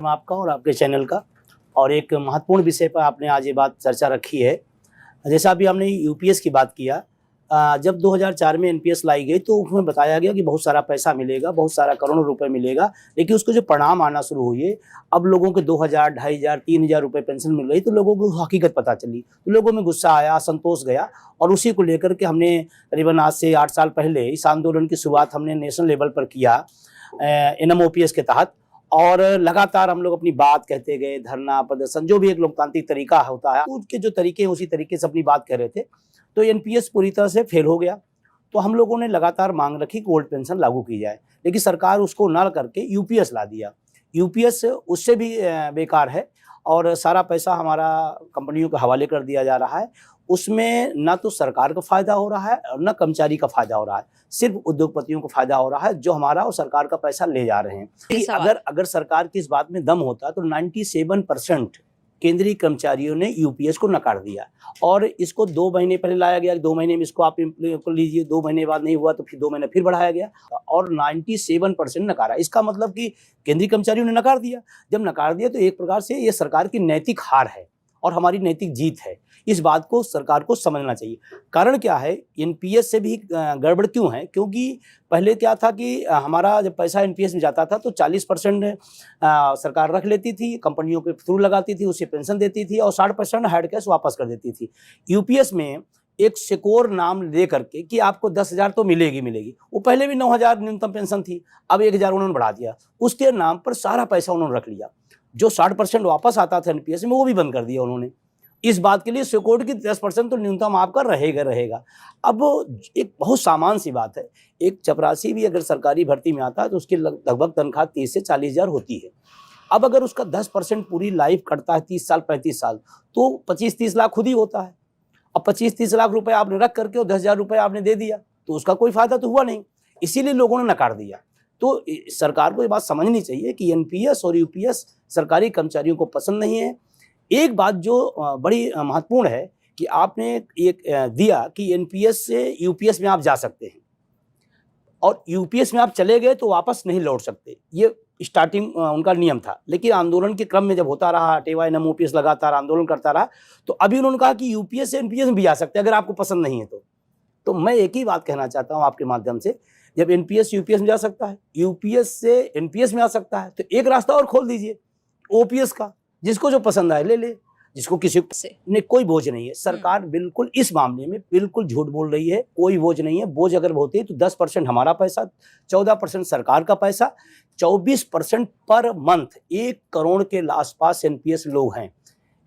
आपका और आपके चैनल का। और एक महत्वपूर्ण विषय पर आपने आज ये बात चर्चा रखी है। जैसा अभी हमने यूपीएस की बात किया, जब 2004 में एनपीएस लाई गई तो उसमें बताया गया कि बहुत सारा पैसा मिलेगा, बहुत सारा करोड़ों रुपए मिलेगा, लेकिन उसके जो परिणाम आना शुरू हुए, अब लोगों के 2000, 2500, 3000 रुपए पेंशन मिल रही, तो लोगों को हकीकत पता चली, तो लोगों में गुस्सा आया, असंतोष गया। और उसी को लेकर के हमने करीबन आज से 8 साल पहले इस आंदोलन की शुरुआत हमने नेशनल लेवल पर किया एनएमओपीएस के तहत। और लगातार हम लोग अपनी बात कहते गए, धरना प्रदर्शन, जो भी एक लोकतांत्रिक तरीका होता है, उसके जो तरीके हैं उसी तरीके से अपनी बात कह रहे थे। तो एनपीएस पूरी तरह से फेल हो गया, तो हम लोगों ने लगातार मांग रखी कि ओल्ड पेंशन लागू की जाए, लेकिन सरकार उसको न करके यूपीएस ला दिया। यूपीएस उससे भी बेकार है और सारा पैसा हमारा कंपनियों के हवाले कर दिया जा रहा है। उसमें ना तो सरकार को फायदा हो रहा है और ना कर्मचारी का फायदा हो रहा है, सिर्फ उद्योगपतियों को फायदा हो रहा है जो हमारा और सरकार का पैसा ले जा रहे हैं। कि अगर सरकार की इस बात में दम होता तो 97% केंद्रीय कर्मचारियों ने यूपीएस को नकार दिया। और इसको 2 महीने पहले लाया गया, 2 महीने में इसको आप लीजिए, 2 महीने बाद नहीं हुआ तो फिर 2 महीने फिर बढ़ाया गया और 97% नकारा। इसका मतलब कि केंद्रीय कर्मचारियों ने नकार दिया। जब नकार दिया तो एक प्रकार से ये सरकार की नैतिक हार है और हमारी नैतिक जीत है। इस बात को सरकार को समझना चाहिए। कारण क्या है, एनपीएस से भी गड़बड़ क्यों है? क्योंकि पहले क्या था कि हमारा जब पैसा एनपीएस में जाता था तो 40% सरकार रख लेती थी, कंपनियों के थ्रू लगाती थी, उसे पेंशन देती थी और 60% हार्ड कैश वापस कर देती थी। यूपीएस में एक सिक्योर नाम दे करके कि आपको 10,000 तो मिलेगी। वो पहले भी 9,000 न्यूनतम पेंशन थी, अब 1,000 उन्होंने बढ़ा दिया। उसके नाम पर सारा पैसा उन्होंने रख लिया। जो 60% वापस आता था एनपीएस में, वो भी बंद कर दिया उन्होंने। इस बात के लिए सिक्योर्ड की 10% तो न्यूनतम आपका रहेगा। अब एक बहुत सामान्य सी बात है, एक चपरासी भी अगर सरकारी भर्ती में आता है तो उसकी लगभग तनख्वाह 30 से 40,000 होती है। अब अगर उसका 10% पूरी लाइफ कटता है 30 साल 35 साल, तो 25-30 लाख खुद ही होता है। अब 25-30 लाख रुपए आपने रख करके और 10,000 रुपये आपने दे दिया, तो उसका कोई फायदा तो हुआ नहीं, इसीलिए लोगों ने नकार दिया। तो सरकार को ये बात समझनी चाहिए कि एनपीएस और यूपीएस सरकारी कर्मचारियों को पसंद नहीं है। एक बात जो बड़ी महत्वपूर्ण है कि आपने एक दिया कि एनपीएस से यूपीएस में आप जा सकते हैं और यूपीएस में आप चले गए तो वापस नहीं लौट सकते, ये स्टार्टिंग उनका नियम था। लेकिन आंदोलन के क्रम में जब होता रहा, एनएमओपीएस लगातार आंदोलन करता रहा, तो अभी उन्होंने कहा कि यूपीएस से एनपीएस में भी जा सकते हैं अगर आपको पसंद नहीं है तो मैं एक ही बात कहना चाहता हूं आपके माध्यम से, जब एनपीएस यूपीएस में जा सकता है, यूपीएस से एनपीएस में आ सकता है, तो एक रास्ता और खोल दीजिए ओपीएस का, जिसको जो पसंद आए ले ले, जिसको किसी ने कोई बोझ नहीं है। सरकार बिल्कुल इस मामले में बिल्कुल झूठ बोल रही है, कोई बोझ नहीं है। बोझ अगर होती है तो 10% हमारा पैसा, 14% सरकार का पैसा, 24% पर मंथ। 1 करोड़ के आसपास एनपीएस लोग हैं।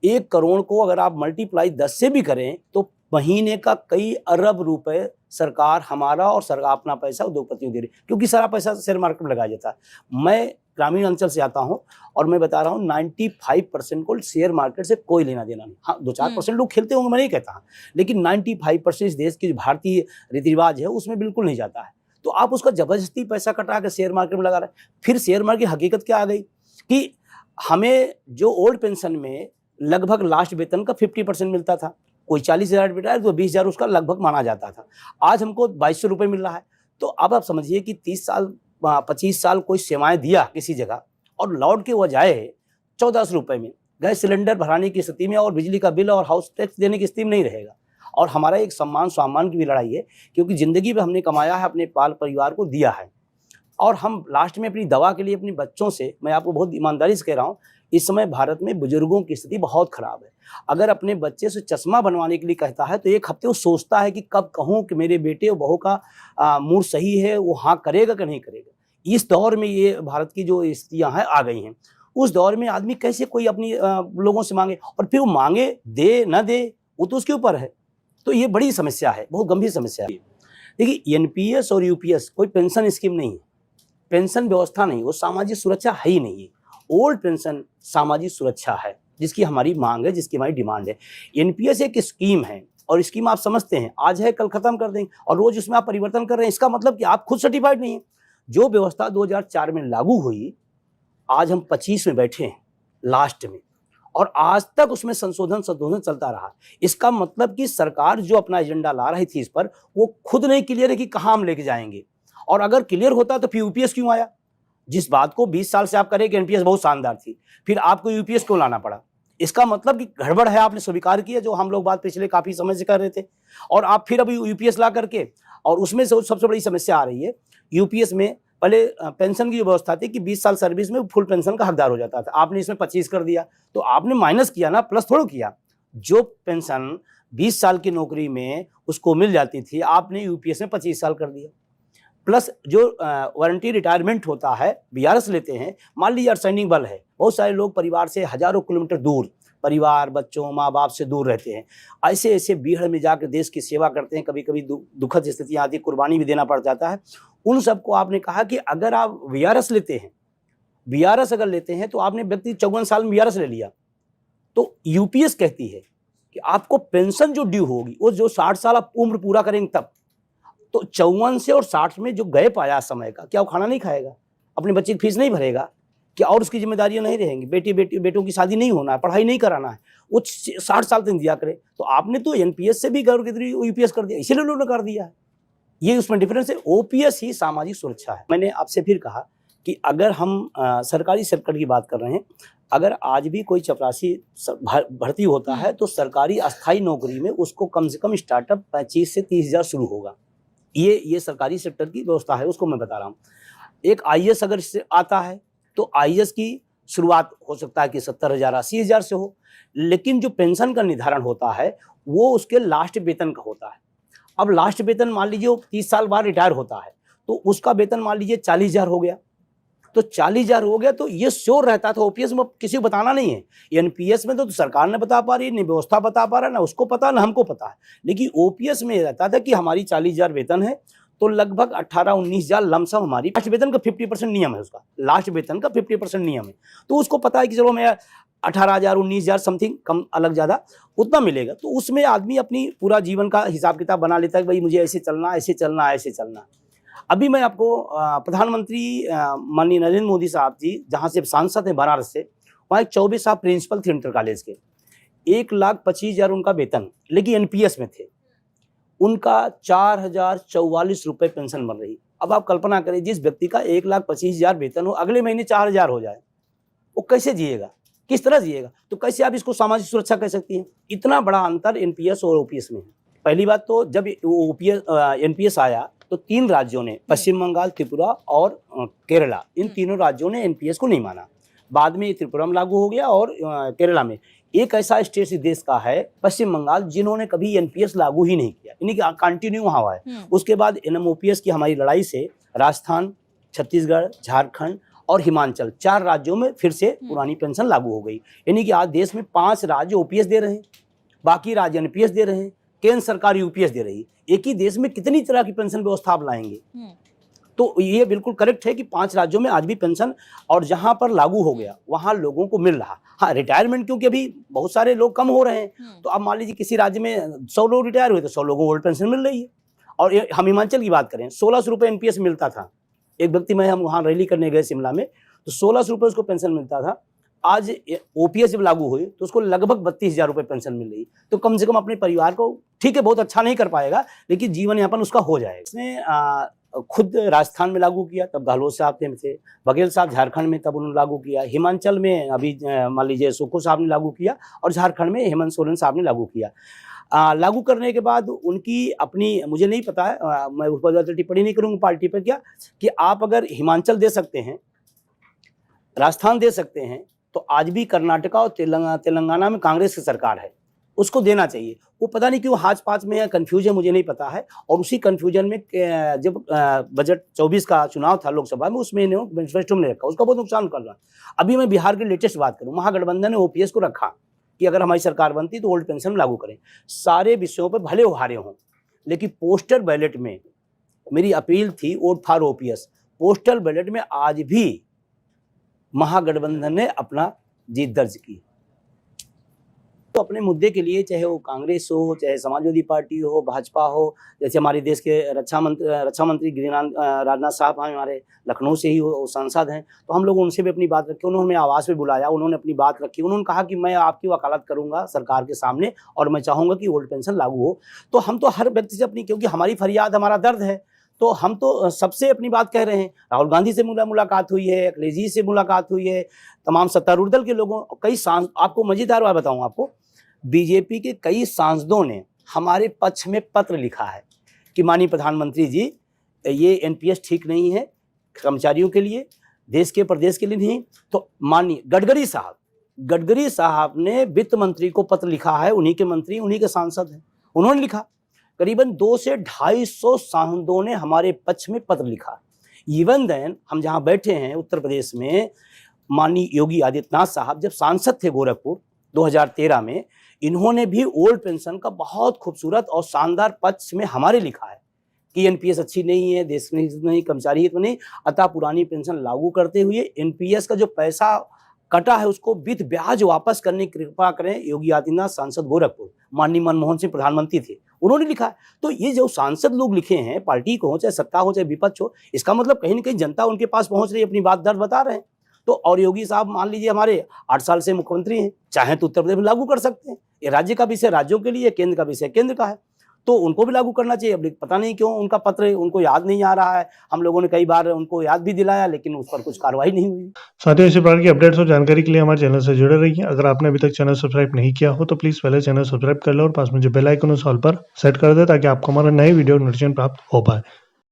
1 करोड़ को अगर आप मल्टीप्लाई 10 से भी करें तो महीने का कई अरब रुपए सरकार हमारा और सरकार अपना पैसा उद्योगपतियों दे रही, क्योंकि सारा पैसा शेयर मार्केट में लगाया जाता है। मैं ग्रामीण अंचल से आता हूं और मैं बता रहा हूं 95% को शेयर मार्केट से कोई लेना देना नहीं। हाँ, 2-4% लोग खेलते होंगे, मैं नहीं कहता, लेकिन 95% इस देश की जो भारतीय रीति रिवाज है उसमें बिल्कुल नहीं जाता है। तो आप उसका जबरदस्ती पैसा कटा कर शेयर मार्केट में लगा रहे हैं। फिर शेयर मार्केट की हकीकत क्या आ गई कि हमें जो ओल्ड पेंशन में लगभग लास्ट वेतन का 50% मिलता था, कोई 40,000 बेटा तो 20,000 उसका लगभग माना जाता था। आज हमको 2,200 रुपये मिल रहा है। तो अब आप समझिए कि 30 साल 25 साल कोई सेवाएं दिया किसी जगह और लौट के वो जाए 1400 रुपये में, गैस सिलेंडर भराने की स्थिति में और बिजली का बिल और हाउस टैक्स देने की स्थिति में नहीं रहेगा। और हमारा एक सम्मान स्वाभिमान की भी लड़ाई है, क्योंकि जिंदगी में हमने कमाया है, अपने बाल परिवार को दिया है, और हम लास्ट में अपनी दवा के लिए अपने बच्चों से, मैं आपको बहुत ईमानदारी से कह रहा हूँ, इस समय भारत में बुजुर्गों की स्थिति बहुत खराब है। अगर अपने बच्चे से चश्मा बनवाने के लिए कहता है तो 1 हफ्ते वो सोचता है कि कब कहूँ कि मेरे बेटे और बहू का मूड सही है, वो हाँ करेगा कि नहीं करेगा। इस दौर में ये भारत की जो स्थितियाँ हैं आ गई हैं, उस दौर में आदमी कैसे कोई अपनी लोगों से मांगे, और फिर वो मांगे दे न दे वो तो उसके ऊपर है। तो ये बड़ी समस्या है, बहुत गंभीर समस्या है। देखिए, एनपीएस और यूपीएस कोई पेंशन स्कीम नहीं है, पेंशन व्यवस्था नहीं, वो सामाजिक सुरक्षा है ही नहीं है। ओल्ड पेंशन सामाजिक सुरक्षा है जिसकी हमारी मांग है, जिसकी हमारी डिमांड है। एनपीएस एक स्कीम है और स्कीम आप समझते हैं आज है कल खत्म कर देंगे, और रोज उसमें आप परिवर्तन कर रहे हैं। इसका मतलब कि आप खुद सर्टिफाइड नहीं है। जो व्यवस्था 2004 में लागू हुई, आज हम 25 में बैठे हैं लास्ट में, और आज तक उसमें संशोधन चलता रहा। इसका मतलब कि सरकार जो अपना एजेंडा ला रही थी इस पर, वो खुद नहीं क्लियर है कि कहाँ हम लेके जाएंगे। और अगर क्लियर होता तो फिर यूपीएस क्यों आया? जिस बात को 20 साल से आप करें कि एनपीएस बहुत शानदार थी, फिर आपको यूपीएस क्यों लाना पड़ा? इसका मतलब कि गड़बड़ है, आपने स्वीकार किया जो हम लोग बात पिछले काफी समय से कर रहे थे, और आप फिर अभी यूपीएस ला करके, और उसमें से सबसे बड़ी समस्या आ रही है यूपीएस में। पहले पेंशन की व्यवस्था थी कि 20 साल सर्विस में फुल पेंशन का हकदार हो जाता था, आपने इसमें 25 कर दिया, तो आपने माइनस किया ना, प्लस थोड़ा किया। जो पेंशन 20 साल की नौकरी में उसको मिल जाती थी, आपने यूपीएस में 25 साल कर दिया। प्लस जो वारंटी रिटायरमेंट होता है, बीआरएस लेते हैं, मान लीजिए अर्धसैनिक बल है, बहुत सारे लोग परिवार से हजारों किलोमीटर दूर, परिवार बच्चों माँ बाप से दूर रहते हैं, ऐसे ऐसे बीहड़ में जाकर देश की सेवा करते हैं, कभी कभी दुखद स्थितियाँ आती, कुर्बानी भी देना पड़ जाता है। उन सबको आपने कहा कि अगर आप बीआरएस लेते हैं, बीआरएस अगर लेते हैं तो आपने व्यक्ति 54 साल में बीआरएस ले लिया, तो यूपीएस कहती है कि आपको पेंशन जो ड्यू होगी वो जो 60 साल आप उम्र पूरा करेंगे तब, तो 54 से और 60 में जो गैप आया समय का, क्या वो खाना नहीं खाएगा, अपने बच्चे की फीस नहीं भरेगा क्या, और उसकी जिम्मेदारियां नहीं रहेंगी, बेटों की शादी नहीं होना है, पढ़ाई नहीं कराना है, वो 60 साल तक दिया करे। तो आपने तो एनपीएस से भी गौर के यूपीएस कर दिया, इसीलिए उन्होंने कर दिया है। ये उसमें डिफरेंस है। ओपीएस ही सामाजिक सुरक्षा है। मैंने आपसे फिर कहा कि अगर हम सरकारी सेक्टर की बात कर रहे हैं, अगर आज भी कोई चपरासी भर्ती होता है तो सरकारी अस्थायी नौकरी में उसको कम से कम स्टार्टअप 25 से 30 हज़ार शुरू होगा। ये सरकारी सेक्टर की व्यवस्था है, उसको मैं बता रहा हूँ। एक आईएएस अगर इससे आता है तो आईएएस की शुरुआत हो सकता है कि 70,000 80,000 से हो, लेकिन जो पेंशन का निर्धारण होता है वो उसके लास्ट वेतन का होता है। अब लास्ट वेतन मान लीजिए वो 30 साल बाद रिटायर होता है तो उसका वेतन मान लीजिए 40,000 हो गया, तो 40,000 हो गया तो ये श्योर रहता था। ओपीएस में किसी को बताना नहीं है, एनपीएस में तो सरकार ने बता पा रही है, व्यवस्था बता पा रहा है, ना उसको पता ना हमको पता है। लेकिन ओपीएस में रहता था कि हमारी 40,000 वेतन है तो लगभग 18-19,000 लमसम हमारी लास्ट वेतन का 50% नियम है, उसका लास्ट वेतन का 50% नियम है, तो उसको पता है कि चलो मैं 18,000 19,000 समथिंग कम अलग ज़्यादा उतना मिलेगा। तो उसमें आदमी अपनी पूरा जीवन का हिसाब किताब बना लेता है कि भाई मुझे ऐसे चलना ऐसे चलना ऐसे चलना। अभी मैं आपको प्रधानमंत्री माननीय नरेंद्र मोदी साहब जी जहाँ से सांसद हैं बनारस से, वहाँ एक 24 साहब प्रिंसिपल थे इंटर कॉलेज के, 1,25,000 उनका वेतन, लेकिन एनपीएस में थे, उनका 4,044 रुपये पेंशन मिल रही। अब आप कल्पना करें जिस व्यक्ति का 1,25,000 वेतन हो, अगले महीने 4,000 हो जाए, वो कैसे जिएगा, किस तरह जिएगा? तो कैसे आप इसको सामाजिक सुरक्षा कह सकती हैं? इतना बड़ा अंतर एनपीएस और ओपीएस में है। पहली बात तो जब एनपीएस आया तो 3 राज्यों ने, पश्चिम बंगाल, त्रिपुरा और केरला, इन तीनों राज्यों ने एनपीएस को नहीं माना। बाद में त्रिपुरा में लागू हो गया और केरला में। एक ऐसा स्टेट इस देश का है पश्चिम बंगाल जिन्होंने कभी एनपीएस लागू ही नहीं किया, यानी कि कंटिन्यू वहाँ हुआ है। उसके बाद एनएमओपीएस की हमारी लड़ाई से राजस्थान, छत्तीसगढ़, झारखंड और हिमाचल 4 राज्यों में फिर से पुरानी पेंशन लागू हो गई। यानी कि आज देश में 5 राज्य ओपीएस दे रहे हैं, बाकी राज्य एनपीएस दे रहे हैं, केंद्र सरकार यूपीएस दे रही है। एक ही देश में कितनी तरह की पेंशन व्यवस्था आप लाएंगे? तो ये बिल्कुल करेक्ट है कि 5 राज्यों में आज भी पेंशन, और जहां पर लागू हो गया वहां लोगों को मिल रहा। हाँ, रिटायरमेंट क्योंकि अभी बहुत सारे लोग कम हो रहे हैं, तो अब मान लीजिए किसी राज्य में 100 लोग रिटायर हुए तो 100 लोगों को ओल्ड पेंशन मिल रही है। और हम हिमाचल की बात करें, 1,600 रुपये एनपीएस मिलता था। एक व्यक्ति में हम वहाँ रैली करने गए शिमला में, तो 1,600 रुपये उसको पेंशन मिलता था। आज ओपीएस जब लागू हुई तो उसको लगभग 32,000 रुपये पेंशन मिल रही। तो कम से कम अपने परिवार को, ठीक है बहुत अच्छा नहीं कर पाएगा लेकिन जीवन यापन उसका हो जाएगा। इसने खुद राजस्थान में लागू किया, तब गहलोत साहब थे, बघेल साहब झारखंड में तब उन्होंने लागू किया, हिमाचल में अभी मान लीजिए सुक्खू साहब ने लागू किया, और झारखंड में हेमंत सोरेन साहब ने लागू किया। लागू करने के बाद उनकी अपनी, मुझे नहीं पता है, मैं उस पर टिप्पणी नहीं करूँगा पार्टी पर क्या, कि आप अगर हिमाचल दे सकते हैं, राजस्थान दे सकते हैं, तो आज भी कर्नाटका और तेलंगाना में कांग्रेस की सरकार है, उसको देना चाहिए। वो पता नहीं क्यों हाथ पाँच में है, कंफ्यूज है, मुझे नहीं पता है। और उसी कंफ्यूजन में जब बजट 24 का चुनाव था लोकसभा में, उसमें इन्होंने मैनिफेस्टो में रखा, उसका बहुत नुकसान कर रहा। अभी मैं बिहार की लेटेस्ट बात करूँ, महागठबंधन ने ओपीएस को रखा कि अगर हमारी सरकार बनती तो ओल्ड पेंशन लागू करें। सारे विषयों पर भले वो हारे हों, लेकिन पोस्टल बैलेट में मेरी अपील थी vote for OPS. Postal ballot में आज भी महागठबंधन ने अपना जीत दर्ज की। तो अपने मुद्दे के लिए, चाहे वो कांग्रेस हो, चाहे समाजवादी पार्टी हो, भाजपा हो, जैसे हमारे देश के रक्षा मंत्री राजनाथ साहब हैं, हमारे लखनऊ से ही वो सांसद हैं, तो हम लोग उनसे भी अपनी बात रखी। उन्होंने हमें आवाज़ पे बुलाया, उन्होंने अपनी बात रखी, उन्होंने कहा कि मैं आपकी वकालत करूंगा सरकार के सामने और मैं चाहूँगा कि ओल्ड पेंशन लागू हो। तो हम तो हर व्यक्ति से अपनी, क्योंकि हमारी फरियाद हमारा दर्द है, तो हम तो सबसे अपनी बात कह रहे हैं। राहुल गांधी से मुलाकात हुई है, अखिलेश जी से मुलाकात हुई है, तमाम सत्तारूढ़ दल के लोगों, कई आपको मजेदार बात बताऊं आपको, बीजेपी के कई सांसदों ने हमारे पक्ष में पत्र लिखा है कि माननीय प्रधानमंत्री जी, ये एनपीएस ठीक नहीं है कर्मचारियों के लिए, देश के प्रदेश के लिए नहीं। तो माननीय गडकरी साहब ने वित्त मंत्री को पत्र लिखा है, उन्हीं के मंत्री, उन्हीं के सांसद हैं, उन्होंने लिखा। करीबन 200 से 250 सांसदों ने हमारे पक्ष में पत्र लिखा। इवन देन हम जहां बैठे हैं उत्तर प्रदेश में, माननीय योगी आदित्यनाथ साहब जब सांसद थे गोरखपुर 2013 में, इन्होंने भी ओल्ड पेंशन का बहुत खूबसूरत और शानदार पक्ष में हमारे लिखा है कि एनपीएस अच्छी नहीं है, देश में हित नहीं, कर्मचारी हित नहीं, अतः पुरानी पेंशन लागू करते हुए एनपीएस का जो पैसा कटा है उसको विथ ब्याज वापस करने की कृपा करें। योगी आदित्यनाथ सांसद गोरखपुर, माननीय मनमोहन सिंह प्रधानमंत्री थे, उन्होंने लिखा है। तो ये जो सांसद लोग लिखे हैं, पार्टी को हो चाहे सत्ता हो चाहे विपक्ष हो, इसका मतलब कहीं ना कहीं जनता उनके पास पहुंच रही है, अपनी बात दर्द बता रहे हैं। तो और योगी साहब मान लीजिए हमारे 8 साल से मुख्यमंत्री हैं, चाहे तो उत्तर प्रदेश में लागू कर सकते हैं। ये राज्य का विषय राज्यों के लिए, केंद्र का विषय केंद्र का है, तो उनको भी लागू करना चाहिए। अब पता नहीं क्यों उनका पत्र उनको याद नहीं आ रहा है। हम लोगों ने कई बार उनको याद भी दिलाया, लेकिन उस पर कुछ कार्रवाई नहीं हुई। साथियों, इसी प्रकार की अपडेट्स और जानकारी के लिए हमारे चैनल से जुड़े रहिए। अगर आपने अभी तक चैनल सब्सक्राइब नहीं किया हो तो प्लीज पहले चैनल सब्सक्राइब कर लो और पास में जो बेल आइकन है उस ऑल पर सेट कर दे, ताकि आपको हमारा नए वीडियो नोटिफिकेशन प्राप्त हो पाए।